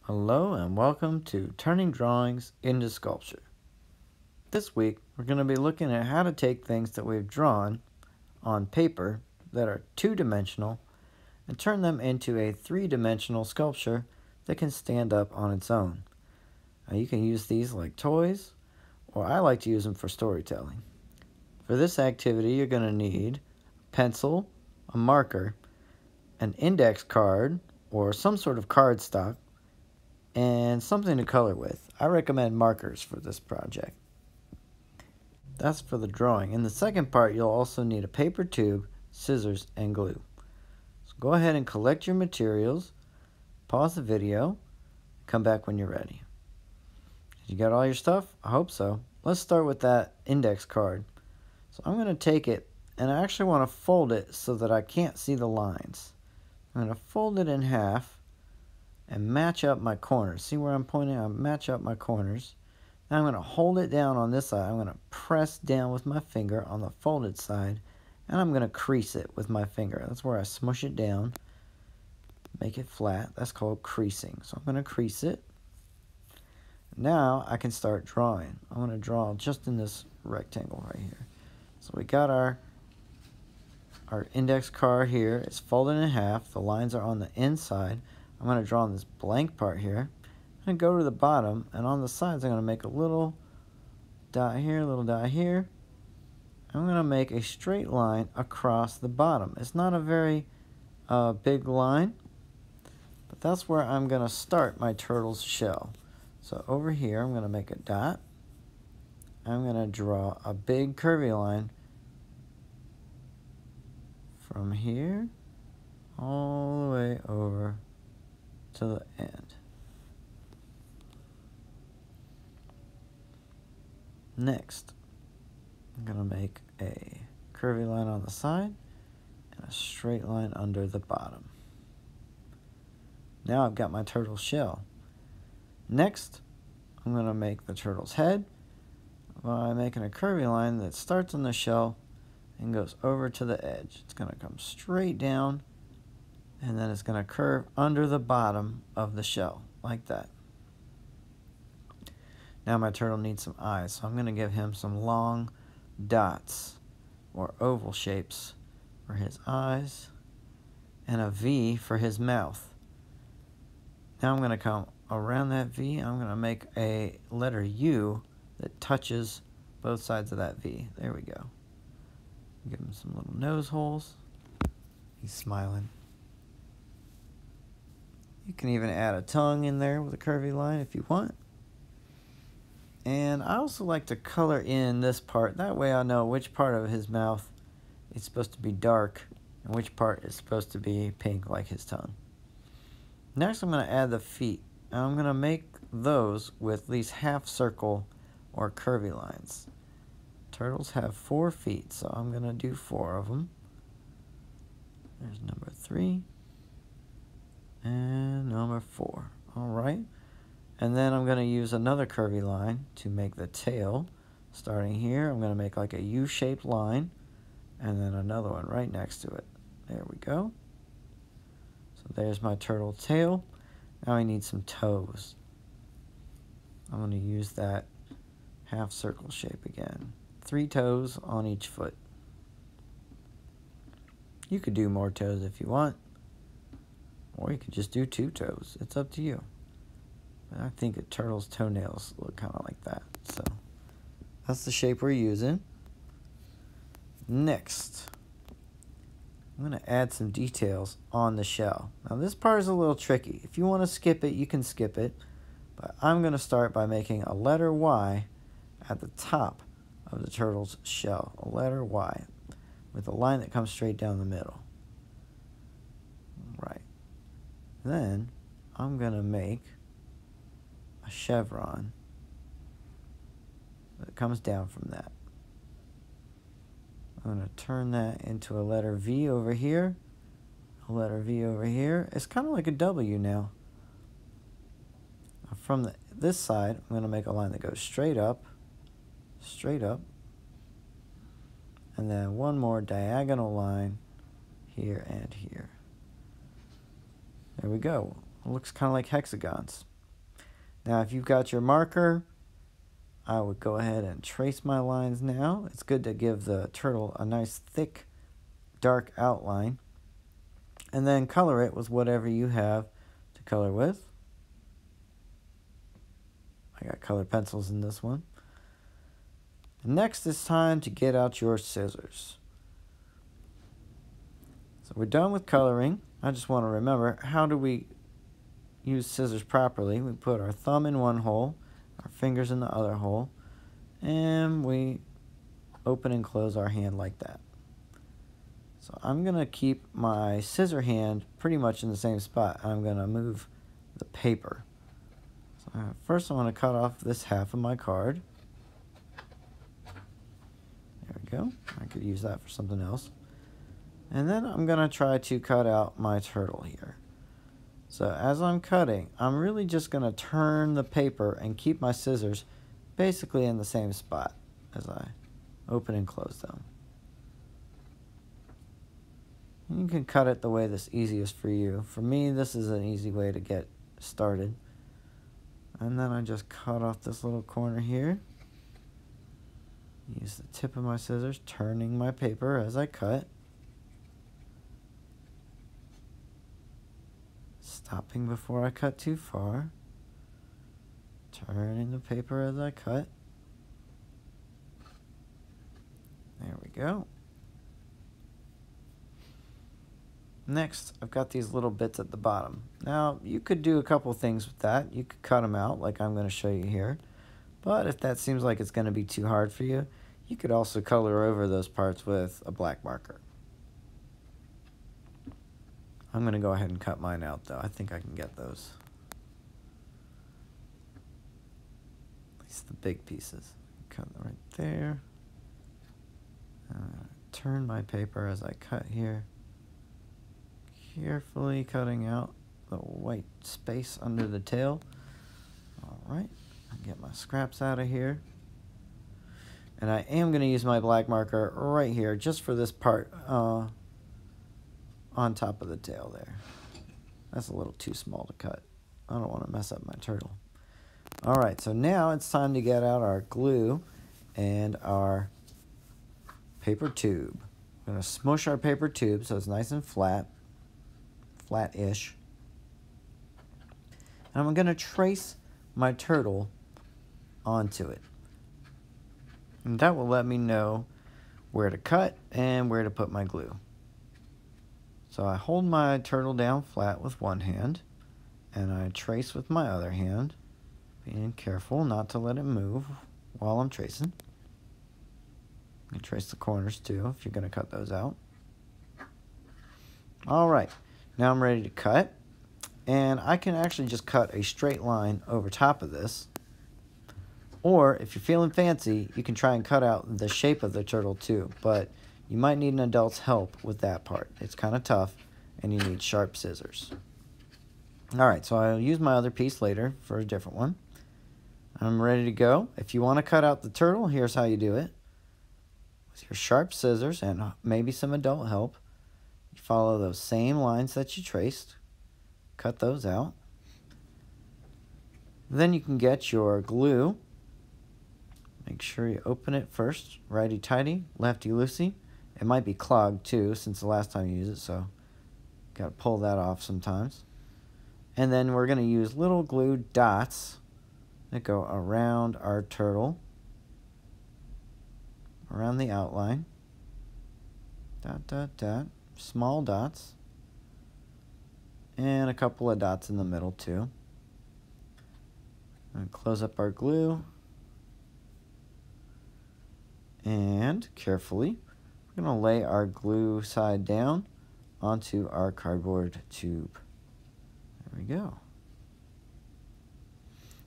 Hello and welcome to Turning Drawings into Sculpture. This week we're going to be looking at how to take things that we've drawn on paper that are two-dimensional and turn them into a three-dimensional sculpture that can stand up on its own. Now you can use these like toys, or I like to use them for storytelling. For this activity you're going to need a pencil, a marker, an index card or some sort of cardstock, and something to color with. I recommend markers for this project. That's for the drawing. In the second part, you'll also need a paper tube, scissors, and glue. So go ahead and collect your materials, pause the video, come back when you're ready. You got all your stuff? I hope so. Let's start with that index card. So I'm going to take it, and I actually want to fold it so that I can't see the lines. I'm going to fold it in half and match up my corners. See where I'm pointing? I match up my corners. Now I'm going to hold it down on this side. I'm going to press down with my finger on the folded side, and I'm going to crease it with my finger. That's where I smush it down, make it flat. That's called creasing. So I'm going to crease it. Now I can start drawing. I'm going to draw just in this rectangle right here. So we got our index card here. It's folded in half. The lines are on the inside. I'm going to draw on this blank part here. I'm going to go to the bottom, and on the sides I'm going to make a little dot here, a little dot here. I'm going to make a straight line across the bottom. It's not a very big line, but that's where I'm going to start my turtle's shell. So over here I'm going to make a dot. I'm going to draw a big curvy line from here all the way over to the end. Next, I'm going to make a curvy line on the side and a straight line under the bottom. Now I've got my turtle shell. Next, I'm going to make the turtle's head by making a curvy line that starts on the shell and goes over to the edge. It's going to come straight down, and then it's going to curve under the bottom of the shell, like that. Now my turtle needs some eyes, so I'm going to give him some long dots or oval shapes for his eyes and a V for his mouth. Now I'm going to come around that V, and I'm going to make a letter U that touches both sides of that V. There we go. Give him some little nose holes. He's smiling. You can even add a tongue in there with a curvy line if you want. And I also like to color in this part. That way I know which part of his mouth is supposed to be dark and which part is supposed to be pink like his tongue. Next I'm going to add the feet. And I'm going to make those with these half circle or curvy lines. Turtles have 4 feet, so I'm going to do 4 of them. There's number 3 and number 4. All right. And then I'm going to use another curvy line to make the tail. Starting here, I'm going to make like a U-shaped line, and then another one right next to it. There we go. So there's my turtle tail. Now I need some toes. I'm going to use that half circle shape again. 3 toes on each foot. You could do more toes if you want, or you could just do 2 toes. It's up to you. I think a turtle's toenails look kind of like that. So that's the shape we're using. Next, I'm going to add some details on the shell. Now this part is a little tricky. If you want to skip it, you can skip it. But I'm going to start by making a letter Y at the top of the turtle's shell. A letter Y with a line that comes straight down the middle. Right. Then I'm going to make a chevron that comes down from that. I'm going to turn that into a letter V over here, a letter V over here. It's kind of like a W now. From this side, I'm going to make a line that goes straight up, and then one more diagonal line here and here. There we go. It looks kind of like hexagons. Now if you've got your marker, I would go ahead and trace my lines now. It's good to give the turtle a nice thick dark outline, and then color it with whatever you have to color with. I got colored pencils in this one. And next it's time to get out your scissors. So we're done with coloring. I just want to remember, how do we use scissors properly? We put our thumb in one hole, our fingers in the other hole, and we open and close our hand like that. So I'm going to keep my scissor hand pretty much in the same spot. I'm going to move the paper. So first I want to cut off this half of my card. There we go. I could use that for something else. And then I'm going to try to cut out my turtle here. So as I'm cutting, I'm really just going to turn the paper and keep my scissors basically in the same spot as I open and close them. And you can cut it the way that's easiest for you. For me, this is an easy way to get started. And then I just cut off this little corner here. Use the tip of my scissors, turning my paper as I cut. Stopping before I cut too far. Turning the paper as I cut. There we go. Next, I've got these little bits at the bottom. Now, you could do a couple things with that. You could cut them out like I'm going to show you here. But if that seems like it's going to be too hard for you, you could also color over those parts with a black marker. I'm going to go ahead and cut mine out, though. I think I can get those. At least the big pieces. Cut right there. Turn my paper as I cut here. Carefully cutting out the white space under the tail. Alright, get my scraps out of here. And I am going to use my black marker right here just for this part on top of the tail there. That's a little too small to cut. I don't want to mess up my turtle. Alright, so now it's time to get out our glue and our paper tube. I'm going to smush our paper tube so it's nice and flat-ish. And I'm going to trace my turtle onto it. And that will let me know where to cut and where to put my glue. So I hold my turtle down flat with one hand, and I trace with my other hand, being careful not to let it move while I'm tracing. You trace the corners too if you're going to cut those out. Alright, now I'm ready to cut, and I can actually just cut a straight line over top of this. Or if you're feeling fancy, you can try and cut out the shape of the turtle too, but you might need an adult's help with that part. It's kind of tough, and you need sharp scissors. Alright, so I'll use my other piece later for a different one. I'm ready to go. If you want to cut out the turtle, here's how you do it. With your sharp scissors and maybe some adult help, you follow those same lines that you traced. Cut those out. Then you can get your glue. Make sure you open it first, righty-tighty, lefty-loosey. It might be clogged too since the last time you used it, so got to pull that off sometimes. And then we're going to use little glue dots that go around our turtle, around the outline. Dot, dot, dot. Small dots. And a couple of dots in the middle too. And close up our glue. And carefully, we're going to lay our glue side down onto our cardboard tube. There we go.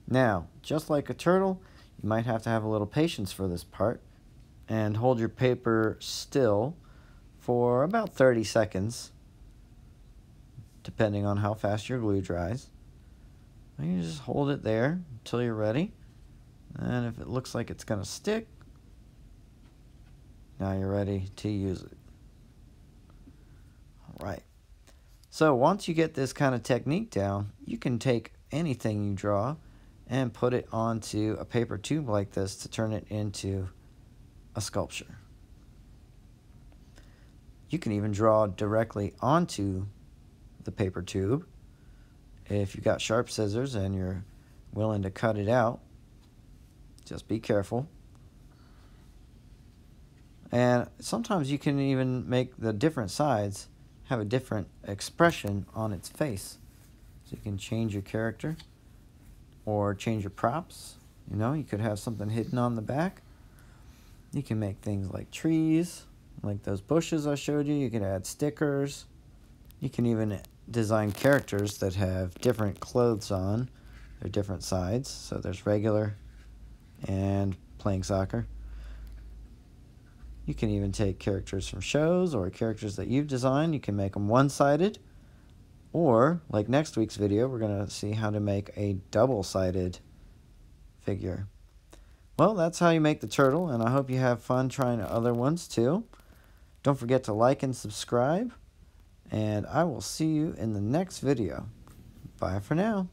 Now, just like a turtle, you might have to have a little patience for this part and hold your paper still for about 30 seconds, depending on how fast your glue dries. And you just hold it there until you're ready. And if it looks like it's going to stick, now you're ready to use it. All right. So once you get this kind of technique down, you can take anything you draw and put it onto a paper tube like this to turn it into a sculpture. You can even draw directly onto the paper tube if you've got sharp scissors and you're willing to cut it out. Just be careful. And sometimes you can even make the different sides have a different expression on its face. So you can change your character or change your props. You know, you could have something hidden on the back. You can make things like trees, like those bushes I showed you. You can add stickers. You can even design characters that have different clothes on. They're different sides. So there's regular and playing soccer. You can even take characters from shows or characters that you've designed. You can make them one-sided. Or, like next week's video, we're going to see how to make a double-sided figure. Well, that's how you make the turtle, and I hope you have fun trying other ones too. Don't forget to like and subscribe, and I will see you in the next video. Bye for now.